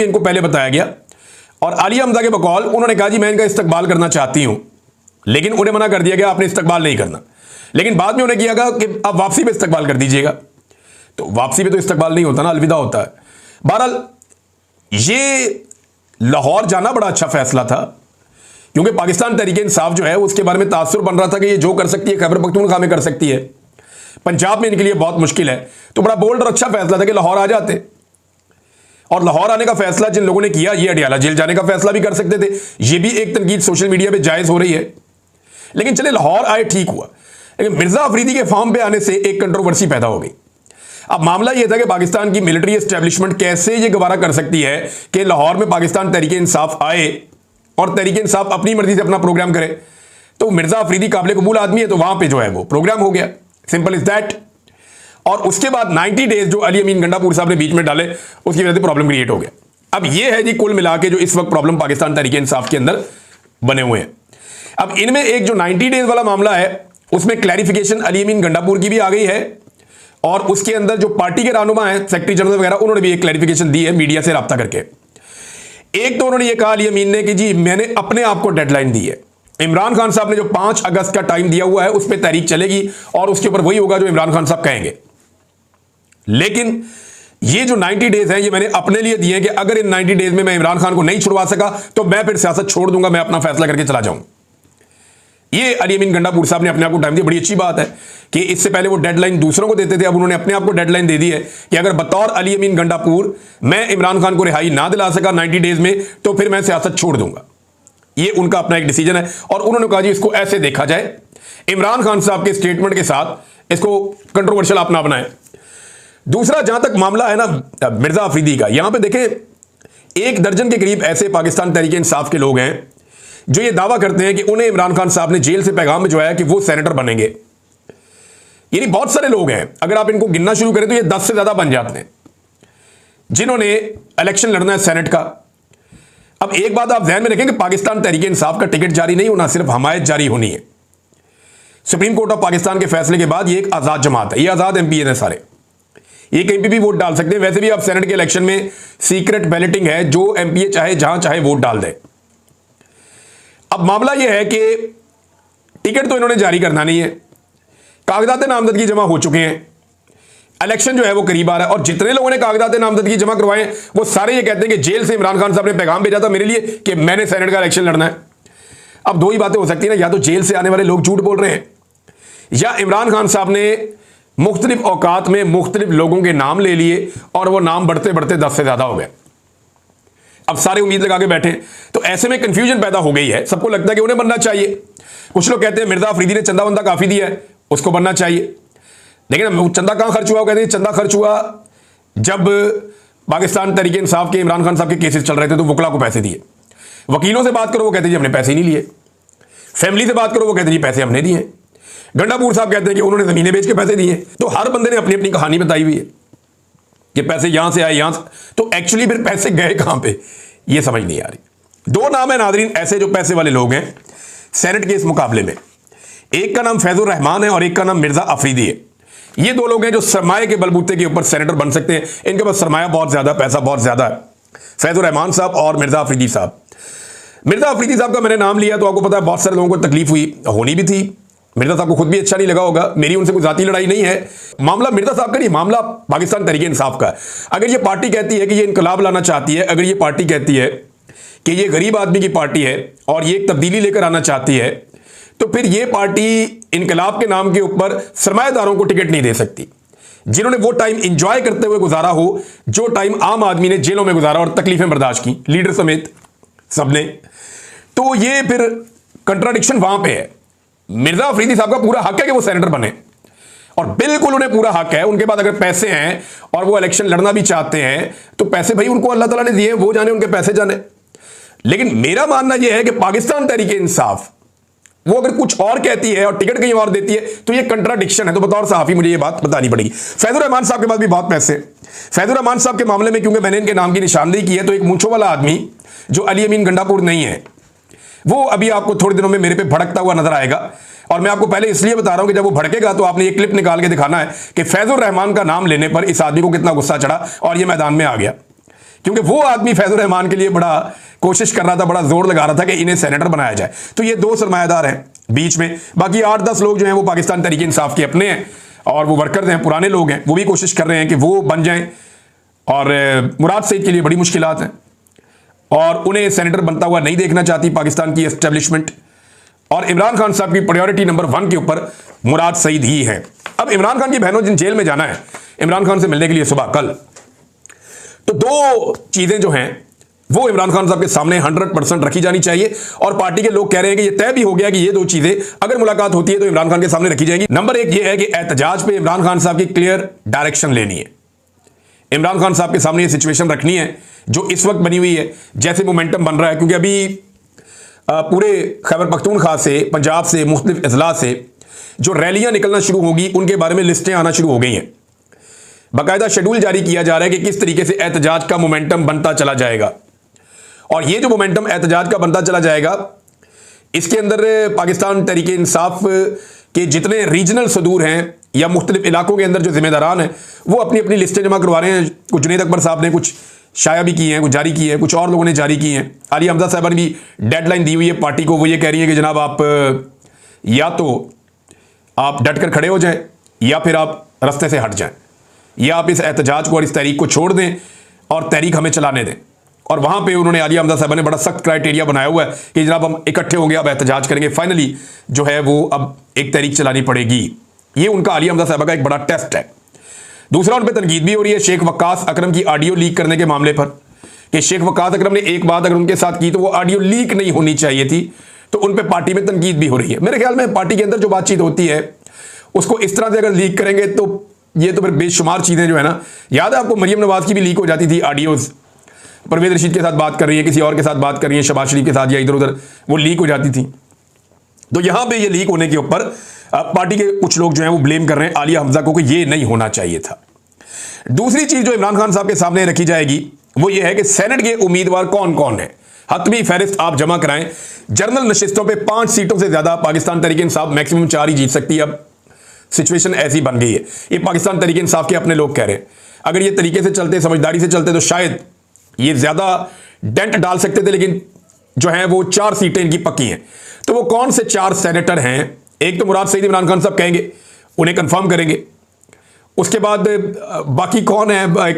इनको पहले बताया गया और आलिया हमजा के बकौल उन्होंने कहा जी मैं इनका इस्तकबाल करना चाहती हूं, लेकिन उन्हें मना कर दिया गया आपने इस्तकबाल नहीं करना। लेकिन बाद में उन्हें किया गया कि आप वापसी पे इस्तकबाल कर दीजिएगा, तो वापसी पे तो इस्तकबाल नहीं होता ना, अलविदा होता है। बहरहाल ये लाहौर जाना बड़ा अच्छा फैसला था, क्योंकि पाकिस्तान तहरीक इंसाफ जो है उसके बारे में तासुर बन रहा था कि ये जो कर सकती है खैबर पख्तूनख्वा में कर सकती है, पंजाब में इनके लिए बहुत मुश्किल है। तो बड़ा बोल्ड और अच्छा फैसला था कि लाहौर आ जाते, और लाहौर आने का फैसला जिन लोगों ने किया, ये अडियाला जेल जाने का फैसला भी कर सकते थे, ये भी एक तनकीद सोशल मीडिया पे जायज हो रही है। लेकिन चले लाहौर आए, ठीक हुआ। लेकिन मिर्जा अफरीदी के फॉर्म पे आने से एक कंट्रोवर्सी पैदा हो गई। अब मामला यह था कि पाकिस्तान की मिलिट्री एस्टेब्लिशमेंट कैसे ये गवारा कर सकती है कि लाहौर में पाकिस्तान तहरीक इंसाफ आए और तहरीक इंसाफ अपनी मर्जी से अपना प्रोग्राम करे। तो मिर्जा अफरीदी काबिल कबूल आदमी है, तो वहां पे जो है वो प्रोग्राम हो गया, सिंपल इज दैट। और उसके बाद 90 डेज जो अली अमीन गंडापुर साहब ने बीच में डाले, उसकी वजह से प्रॉब्लम क्रिएट हो गया। अब ये है जी कुल मिला के जो इस वक्त प्रॉब्लम पाकिस्तान तहरीक इंसाफ के अंदर बने हुए हैं। अब इनमें एक जो 90 डेज वाला मामला है उसमें क्लैरिफिकेशन अली अमीन गंडापुर की भी आ गई है, और उसके अंदर जो पार्टी के रहनुमा हैं सेक्रेटरी जनरल वगैरह, उन्होंने भी एक क्लैरिफिकेशन दी है मीडिया से रब्ता करके। एक तो उन्होंने ये कहा अली अमीन ने कि जी मैंने अपने आप को डेडलाइन दी है, इमरान खान साहब ने जो 5 अगस्त का टाइम दिया हुआ है उस पर तहरीक चलेगी और उसके ऊपर वही होगा जो इमरान खान साहब कहेंगे। लेकिन ये जो 90 डेज हैं ये मैंने अपने लिए दिए हैं कि अगर इन 90 डेज में मैं इमरान खान को नहीं छुड़वा सका तो मैं फिर सियासत छोड़ दूंगा, मैं अपना फैसला करके चला जाऊं। ये अली अमीन गंडापुर साहब ने अपने आप को टाइम दिया। बड़ी अच्छी बात है कि इससे पहले वो डेडलाइन दूसरों को देते थे, अब उन्होंने अपने आप को डेडलाइन दे दी है कि अगर बतौर अली अमीन गंडापुर मैं इमरान खान को रिहाई ना दिला सका 90 डेज में तो फिर मैं सियासत छोड़ दूंगा। ये उनका अपना एक डिसीजन है, और उन्होंने कहा जी इसको ऐसे देखा जाए, इमरान खान साहब के स्टेटमेंट के साथ इसको कंट्रोवर्शियल आप ना बनाएं। दूसरा, जहां तक मामला है ना मिर्जा अफरीदी का, यहां पे देखें 1 दर्जन के करीब ऐसे पाकिस्तान तहरीक इंसाफ के लोग हैं जो ये दावा करते हैं कि उन्हें इमरान खान साहब ने जेल से पैगाम भिजवाया कि वो सेनेटर बनेंगे। यानी बहुत सारे लोग हैं, अगर आप इनको गिनना शुरू करें तो ये 10 से ज्यादा बन जाते हैं जिन्होंने इलेक्शन लड़ना है सेनेट का। अब एक बात आप ध्यान में रखें कि पाकिस्तान तहरीक इंसाफ का टिकट जारी नहीं होना, सिर्फ हमायत जारी होनी है। सुप्रीम कोर्ट ऑफ पाकिस्तान के फैसले के बाद ये एक आजाद जमात है, ये आजाद एमपी है सारे, ये कहीं पे भी वोट डाल सकते हैं। वैसे भी आप सेनेट के इलेक्शन में सीक्रेट बैलेटिंग है, जो एमपीए चाहे जहां चाहे वोट डाल दे। अब मामला यह है कि टिकट तो इन्होंने जारी करना नहीं है, कागजात नामजदगी जमा हो चुके हैं, इलेक्शन जो है वो करीब आ रहा है, और जितने लोगों ने कागजात नामजदगी जमा करवाए वो सारे ये कहते हैं कि जेल से इमरान खान साहब ने पैगाम भेजा था मेरे लिए कि मैंने सेनेट का इलेक्शन लड़ना है। अब 2 ही बातें हो सकती है ना, या तो जेल से आने वाले लोग झूठ बोल रहे हैं, या इमरान खान साहब ने मुख्तलिफ औकात में मुख्तलिफ लोगों के नाम ले लिए और वो नाम बढ़ते बढ़ते 10 से ज्यादा हो गए। अब सारे उम्मीद लगा के बैठे, तो ऐसे में कंफ्यूजन पैदा हो गई है। सबको लगता है कि उन्हें बनना चाहिए। कुछ लोग कहते हैं मिर्जा अफरीदी ने चंदा वंदा काफी दिया है, उसको बनना चाहिए। लेकिन चंदा कहां खर्च हुआ? कहते हैं चंदा खर्च हुआ जब पाकिस्तान तहरीक इंसाफ के इमरान खान साहब के केसेस चल रहे थे तो वकला को पैसे दिए। वकीलों से बात करो वो कहते जी हमने पैसे नहीं लिए। फैमिली से बात करो वो कहते जी पैसे हमने दिए। गंडापुर साहब कहते हैं कि उन्होंने जमीनें बेच के पैसे दिए। तो हर बंदे ने अपनी अपनी कहानी बताई हुई है कि पैसे यहां से आए यहां से, तो एक्चुअली फिर पैसे गए कहां पे ये समझ नहीं आ रही। 2 नाम है नादरीन ऐसे जो पैसे वाले लोग हैं सेनेट के इस मुकाबले में, एक का नाम फैजुर रहमान है और एक का नाम मिर्जा अफरीदी है। ये 2 लोग हैं जो सरमाए के बलबूते के ऊपर सेनेटर बन सकते हैं। इनके पास सरमाया बहुत ज्यादा, पैसा बहुत ज्यादा है, फैजुर रहमान साहब और मिर्जा अफरीदी साहब। मिर्जा अफरीदी साहब का मैंने नाम लिया तो आपको पता है बहुत सारे लोगों को तकलीफ हुई, होनी भी थी। मिर्जा साहब को खुद भी अच्छा नहीं लगा होगा, मेरी उनसे कोई जाती लड़ाई नहीं है। मामला मिर्जा साहब का नहीं, मामला पाकिस्तान तहरीक इंसाफ का है। अगर ये पार्टी कहती है कि ये इनकलाब लाना चाहती है, अगर ये पार्टी कहती है कि ये गरीब आदमी की पार्टी है और ये एक तब्दीली लेकर आना चाहती है, तो फिर ये पार्टी इनकलाब के नाम के ऊपर सरमाएदारों को टिकट नहीं दे सकती, जिन्होंने वो टाइम इंजॉय करते हुए गुजारा हो जो टाइम आम आदमी ने जेलों में गुजारा और तकलीफें बर्दाश्त की, लीडर समेत सबने। तो ये फिर कंट्राडिक्शन वहां पे है। मिर्जा अफरीदी साहब का पूरा हक है कि वो सेनेटर बने, और बिल्कुल उन्हें पूरा हक है। उनके पास अगर पैसे हैं और वो इलेक्शन लड़ना भी चाहते हैं तो पैसे भाई उनको अल्लाह ताला ने दिए, वो जाने उनके पैसे जाने। लेकिन मेरा मानना यह है कि पाकिस्तान तहरीक इंसाफ वो अगर कुछ और कहती है और टिकट कहीं और देती है तो ये कंट्राडिक्शन है। तो बतौर सहाफी मुझे ये बात बतानी पड़ेगी। फैजुर रहमान साहब के पास भी बहुत पैसे। फैजुर रहमान साहब के मामले में क्योंकि मैंने इनके नाम की निशानदेही की है, तो एक मूंछों वाला आदमी जो अली अमीन गंडापुर नहीं है, वो अभी आपको थोड़े दिनों में मेरे पे भड़कता हुआ नजर आएगा। और मैं आपको पहले इसलिए बता रहा हूं कि जब वो भड़केगा तो आपने ये क्लिप निकाल के दिखाना है कि फैजुर रहमान का नाम लेने पर इस आदमी को कितना गुस्सा चढ़ा और ये मैदान में आ गया। क्योंकि वो आदमी फैजुर रहमान के लिए बड़ा कोशिश कर रहा था, बड़ा जोर लगा रहा था कि इन्हें सेनेटर बनाया जाए। तो ये दो सरमायादार हैं बीच में, बाकी 8-10 लोग जो हैं वो पाकिस्तान तहरीक इंसाफ के अपने हैं और वो वर्कर्स हैं, पुराने लोग हैं, वो भी कोशिश कर रहे हैं कि वो बन जाएं। और मुराद सईद के लिए बड़ी मुश्किलात हैं और उन्हें सेनेटर बनता हुआ नहीं देखना चाहती पाकिस्तान की एस्टेब्लिशमेंट। और इमरान खान साहब की प्रायोरिटी नंबर 1 के ऊपर मुराद सईद ही है। अब इमरान खान की बहनों जिन जेल में जाना है इमरान खान से मिलने के लिए सुबह कल, तो दो चीजें जो हैं वो इमरान खान साहब के सामने 100% रखी जानी चाहिए। और पार्टी के लोग कह रहे हैं कि ये तय भी हो गया कि ये दो चीजें अगर मुलाकात होती है तो इमरान खान के सामने रखी जाएगी। नंबर 1 ये है कि एहतजाज पे इमरान खान साहब की क्लियर डायरेक्शन लेनी है। इमरान खान साहब के सामने ये सिचुएशन रखनी है जो इस वक्त बनी हुई है, जैसे मोमेंटम बन रहा है। क्योंकि अभी पूरे खैबर पख्तूनख्वा से, पंजाब से, मुख्तलिफ अजला से जो रैलियां निकलना शुरू होगी उनके बारे में लिस्टें आना शुरू हो गई हैं। बाकायदा शेड्यूल जारी किया जा रहा है कि किस तरीके से एहतजाज का मोमेंटम बनता चला जाएगा। और ये जो मोमेंटम एहतजाज का बनता चला जाएगा, इसके अंदर पाकिस्तान तहरीक इंसाफ के जितने रीजनल सदूर हैं या मुख्तलिफ इलाकों के अंदर जो जिम्मेदारान हैं वो अपनी अपनी लिस्टें जमा करवा रहे हैं। कुछ जुनैद अकबर साहब ने कुछ शाया भी की हैं, कुछ जारी की है, कुछ और लोगों ने जारी की हैं। आलिया हमजा साहब ने भी डेडलाइन दी हुई है पार्टी को। वो ये कह रही है कि जनाब आप या तो आप डट कर खड़े हो जाएं या फिर आप रास्ते से हट जाएं, या आप इस एहतजाज को और इस तहरीक को छोड़ दें और तहरीक हमें चलाने दें। और वहां पे उन्होंने, आलिया हमजा साहब ने बड़ा सख्त क्राइटेरिया बनाया हुआ है कि जनाब हम इकट्ठे होंगे, अब एहतजाज करेंगे, फाइनली जो है वो अब एक तहरीक चलानी पड़ेगी। ये उनका, आलिया हमजा साहब का एक बड़ा टेस्ट है। दूसरा, उन पर तनकीद भी हो रही है शेख वक्कास अकरम की ऑडियो लीक करने के मामले पर कि शेख वक्कास अकरम ने एक बात अगर उनके साथ की तो वो ऑडियो लीक नहीं होनी चाहिए थी, तो उन पर पार्टी में तनकीद भी हो रही है। मेरे ख्याल में पार्टी के अंदर जो बातचीत होती है उसको इस तरह से अगर लीक करेंगे तो ये तो फिर बेशुमार चीज़ें जो है ना, याद है आपको मरियम नवाज की भी लीक हो जाती थी ऑडियोज़, परवेज रशीद के साथ बात कर रही है, किसी और के साथ बात कर रही है, शहबाज शरीफ के साथ, या इधर उधर वो लीक हो जाती थी। तो यहां पे ये लीक होने के ऊपर पार्टी के कुछ लोग जो हैं वो ब्लेम कर रहे हैं आलिया हमजा को कि ये नहीं होना चाहिए था। दूसरी चीज जो इमरान खान साहब के सामने रखी जाएगी वो ये है कि सेनेट के उम्मीदवार कौन कौन है। हतमी फहरिस्त आप जमा कराएं। जनरल नशिस्तों पे 5 सीटों से ज्यादा पाकिस्तान तहरीक इंसाफ मैक्सिमम 4 ही जीत सकती है। अब सिचुएशन ऐसी बन गई है, ये पाकिस्तान तहरीक इंसाफ के अपने लोग कह रहे हैं। अगर ये तरीके से चलते, समझदारी से चलते, तो शायद ये ज्यादा डेंट डाल सकते थे, लेकिन जो है वो 4 सीटें इनकी पक्की हैं। तो वो कौन से 4 सेनेटर हैं? एक तो मुराद सईद इमरान खान साहब कहेंगे, उन्हें कंफर्म करेंगे। उसके बाद बाकी कौन है?